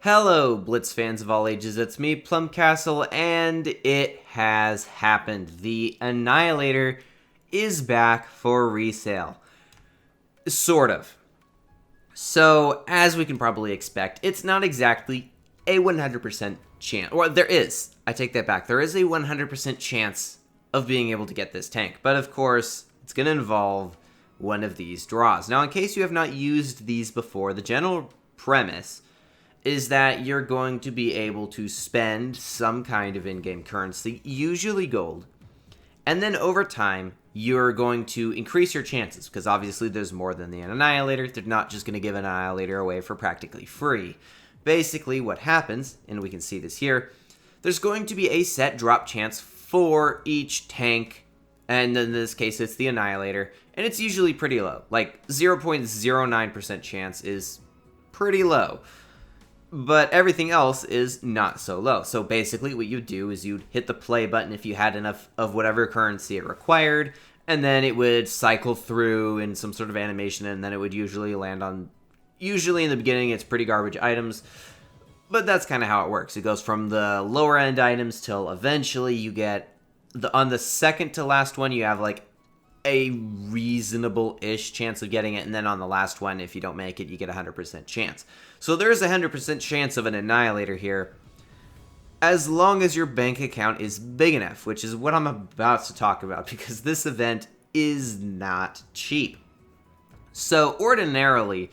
Hello, Blitz fans of all ages, it's me, PlumCastle, and it has happened. The Annihilator is back for resale. Sort of. So, as we can probably expect, it's not exactly a 100% chance. Or there is. I take that back. There is a 100% chance of being able to get this tank. But of course, it's going to involve one of these draws. Now, in case you have not used these before, the general premise is that you're going to be able to spend some kind of in-game currency, usually gold, and then over time, you're going to increase your chances, because obviously there's more than the Annihilator. They're not just going to give an Annihilator away for practically free. Basically, what happens, and we can see this here, there's going to be a set drop chance for each tank, and in this case, it's the Annihilator, and it's usually pretty low. Like, 0.09% chance is pretty low. But everything else is not so low. So basically what you do is you'd hit the play button if you had enough of whatever currency it required, and then it would cycle through in some sort of animation, and then it would usually land on, usually in the beginning it's pretty garbage items, but that's kind of how it works. It goes from the lower end items till eventually you get, on the second to last one you have like a reasonable-ish chance of getting it, and then on the last one, if you don't make it, you get a 100% chance. So there's a 100% chance of an Annihilator here, as long as your bank account is big enough, which is what I'm about to talk about, because this event is not cheap. So ordinarily,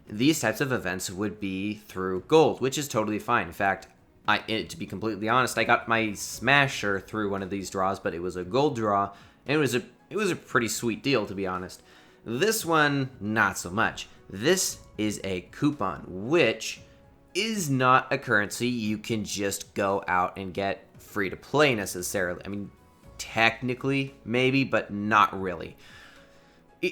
these types of events would be through gold, which is totally fine. In fact, to be completely honest, I got my Smasher through one of these draws, but it was a gold draw, and it was a pretty sweet deal, to be honest. This one, not so much. This is a coupon, which is not a currency you can just go out and get free to play necessarily. I mean, technically, maybe, but not really.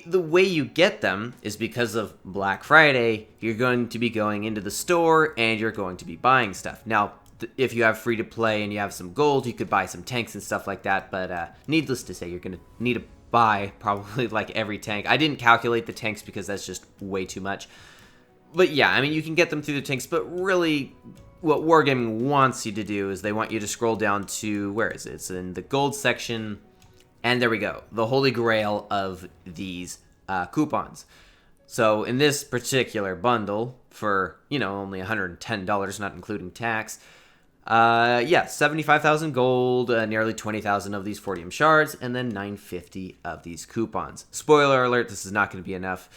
The way you get them is because of Black Friday. You're going to be going into the store and you're going to be buying stuff. Now, if you have free to play and you have some gold, you could buy some tanks and stuff like that, but needless to say, you're going to need to buy probably like every tank. I didn't calculate the tanks because that's just way too much. But yeah, I mean, you can get them through the tanks, but really what Wargaming wants you to do is they want you to scroll down to, where is it? It's in the gold section, and there we go, the holy grail of these coupons. So in this particular bundle, for, only $110, not including tax, 75,000 gold, nearly 20,000 of these 40M shards, and then 950 of these coupons. Spoiler alert, this is not going to be enough.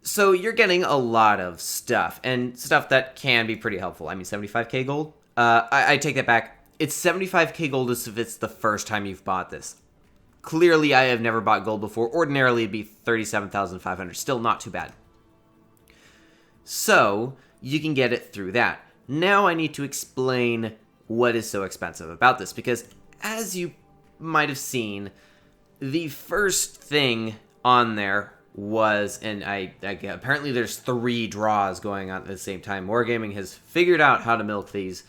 So you're getting a lot of stuff, and stuff that can be pretty helpful. I mean, 75k gold? I take that back. It's 75k gold if it's the first time you've bought this. Clearly, I have never bought gold before. Ordinarily, it'd be 37,500. Still not too bad. So, you can get it through that. Now I need to explain what is so expensive about this, because as you might have seen, the first thing on there was, and apparently there's 3 draws going on at the same time. Wargaming has figured out how to milk these.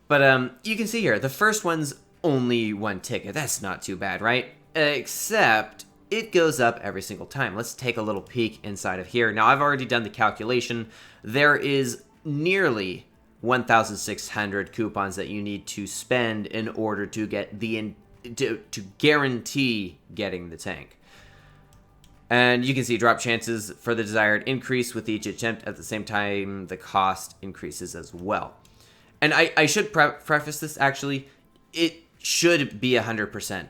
But you can see here, the first one's only 1 ticket. That's not too bad, right? Except it goes up every single time. Let's take a little peek inside of here. Now, I've already done the calculation. There is nearly 1,600 coupons that you need to spend in order to get to guarantee getting the tank. And you can see drop chances for the desired increase with each attempt. At the same time, the cost increases as well. And I should preface this, actually. It should be 100%.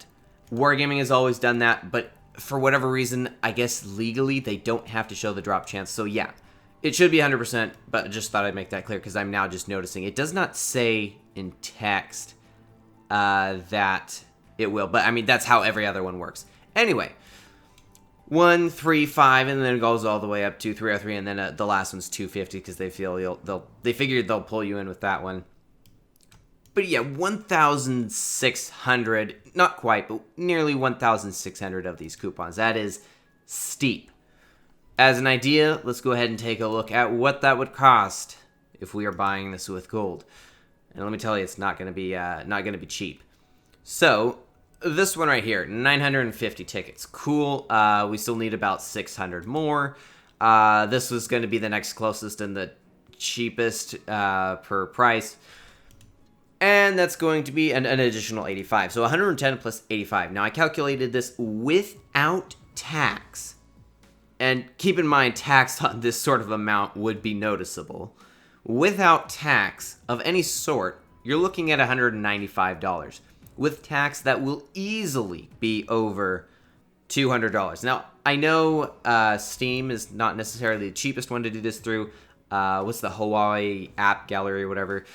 Wargaming has always done that, but for whatever reason, I guess legally, they don't have to show the drop chance. So yeah, it should be 100%, but I just thought I'd make that clear because I'm now just noticing. It does not say in text that it will, but I mean, that's how every other one works. Anyway, 1, 3, 5, and then it goes all the way up to 303, and then the last one's 250 because they figured they'll pull you in with that one. But yeah, 1,600, not quite, but nearly 1,600 of these coupons. That is steep. As an idea, let's go ahead and take a look at what that would cost if we are buying this with gold. And let me tell you, it's not going to be cheap. So this one right here, 950 tickets. Cool. We still need about 600 more. This was going to be the next closest in the cheapest per price. And that's going to be an additional 85. So 110 plus 85. Now, I calculated this without tax. And keep in mind, tax on this sort of amount would be noticeable. Without tax of any sort, you're looking at $195. With tax, that will easily be over $200. Now, I know Steam is not necessarily the cheapest one to do this through. What's the Hawaii app gallery or whatever?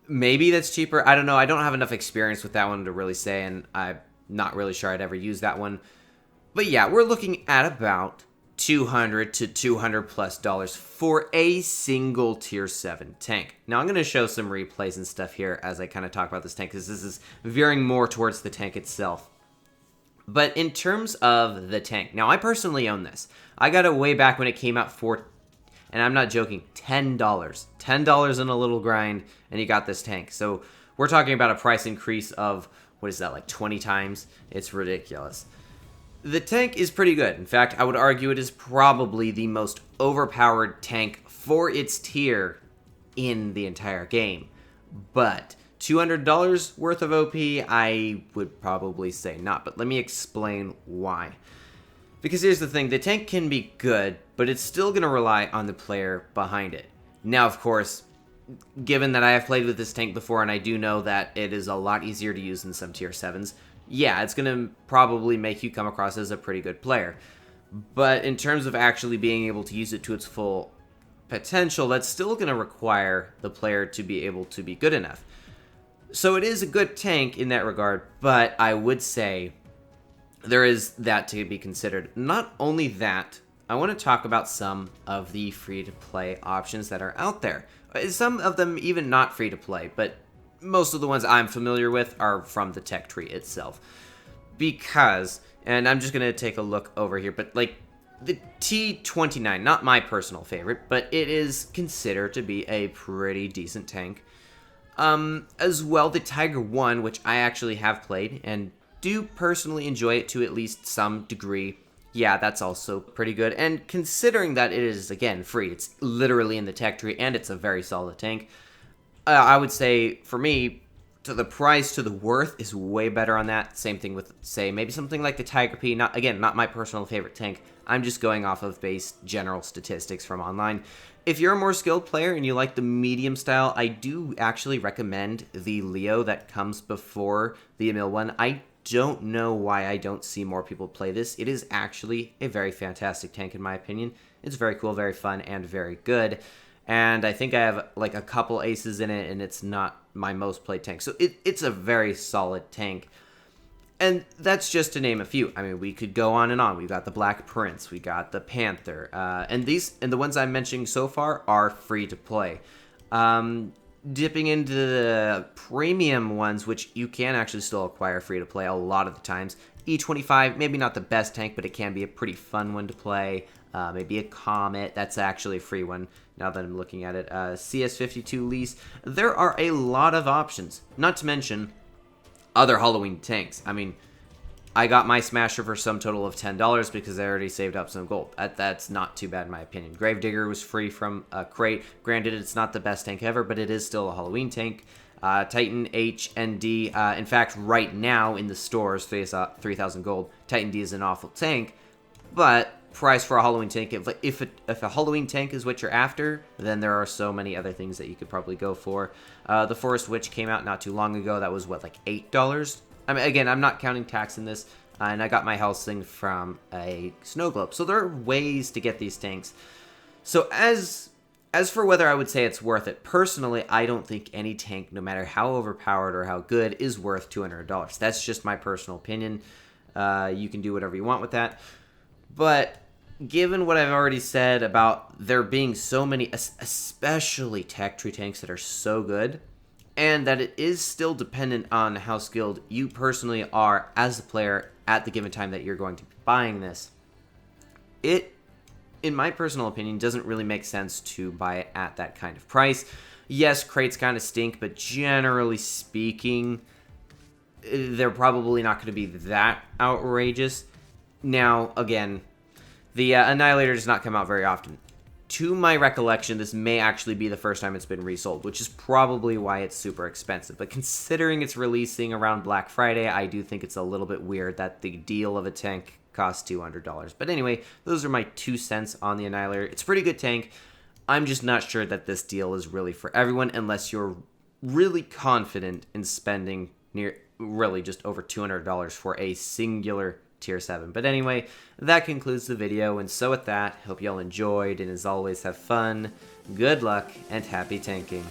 Maybe that's cheaper. I don't know. I don't have enough experience with that one to really say, and I'm not really sure I'd ever use that one. But yeah, we're looking at about $200 to $200+ for a single tier 7 tank. Now I'm going to show some replays and stuff here as I kind of talk about this tank, because this is veering more towards the tank itself. But in terms of the tank, now I personally own this. I got it way back when it came out for, and I'm not joking, $10. $10 in a little grind, and you got this tank. So we're talking about a price increase of, what is that, like 20 times? It's ridiculous. The tank is pretty good. In fact, I would argue it is probably the most overpowered tank for its tier in the entire game. But $200 worth of OP, I would probably say not. But let me explain why. Because here's the thing, the tank can be good, but it's still going to rely on the player behind it. Now, of course, given that I have played with this tank before and I do know that it is a lot easier to use than some tier 7s, yeah, it's going to probably make you come across as a pretty good player. But in terms of actually being able to use it to its full potential, that's still going to require the player to be able to be good enough. So it is a good tank in that regard, but I would say there is that to be considered. Not only that, I want to talk about some of the free-to-play options that are out there. Some of them even not free-to-play, but most of the ones I'm familiar with are from the tech tree itself. Because, and I'm just going to take a look over here, but like the T29, not my personal favorite, but it is considered to be a pretty decent tank. As well, the Tiger 1, which I actually have played and do personally enjoy it to at least some degree. Yeah, that's also pretty good. And considering that it is, again, free, it's literally in the tech tree, and it's a very solid tank, I would say, for me, to the price to the worth is way better on that. Same thing with, say, maybe something like the Tiger P. Not my personal favorite tank. I'm just going off of base general statistics from online. If you're a more skilled player and you like the medium style, I do actually recommend the Leo that comes before the Emil one. I don't know why I don't see more people play this. It is actually a very fantastic tank in my opinion. It's very cool, very fun, and very good. And I think I have like a couple aces in it, and it's not my most played tank. So it's a very solid tank. And that's just to name a few. I mean, we could go on and on. We got the Black Prince, we got the Panther, and the ones I'm mentioning so far are free to play. Dipping into the premium ones, which you can actually still acquire free to play a lot of the times. E25, maybe not the best tank, but it can be a pretty fun one to play. Maybe a Comet, that's actually a free one now that I'm looking at it. CS52 lease. There are a lot of options, not to mention other Halloween tanks. I mean, I got my Smasher for some total of $10 because I already saved up some gold. That's not too bad in my opinion. Gravedigger was free from a crate. Granted, it's not the best tank ever, but it is still a Halloween tank. Titan H and D. In fact, right now in the stores, 3,000 gold. Titan D is an awful tank, but price for a Halloween tank, if a Halloween tank is what you're after, then there are so many other things that you could probably go for. The Forest Witch came out not too long ago. That was what, like $8? I mean, again, I'm not counting tax in this, and I got my Helsing from a Snow Globe. So there are ways to get these tanks. So as for whether I would say it's worth it, personally, I don't think any tank, no matter how overpowered or how good, is worth $200. That's just my personal opinion. You can do whatever you want with that. But given what I've already said about there being so many, especially tech tree tanks that are so good, and that it is still dependent on how skilled you personally are as a player at the given time that you're going to be buying this, it, in my personal opinion, doesn't really make sense to buy it at that kind of price. Yes, crates kind of stink, but generally speaking, they're probably not going to be that outrageous. Now, again, the Annihilator does not come out very often. to my recollection, this may actually be the first time it's been resold, which is probably why it's super expensive. But considering it's releasing around Black Friday, I do think it's a little bit weird that the deal of a tank costs $200. But anyway, those are my 2 cents on the Annihilator. It's a pretty good tank. I'm just not sure that this deal is really for everyone unless you're really confident in spending really just over $200 for a singular tier 7. But anyway, that concludes the video, and so with that, hope y'all enjoyed, and as always, have fun, good luck, and happy tanking.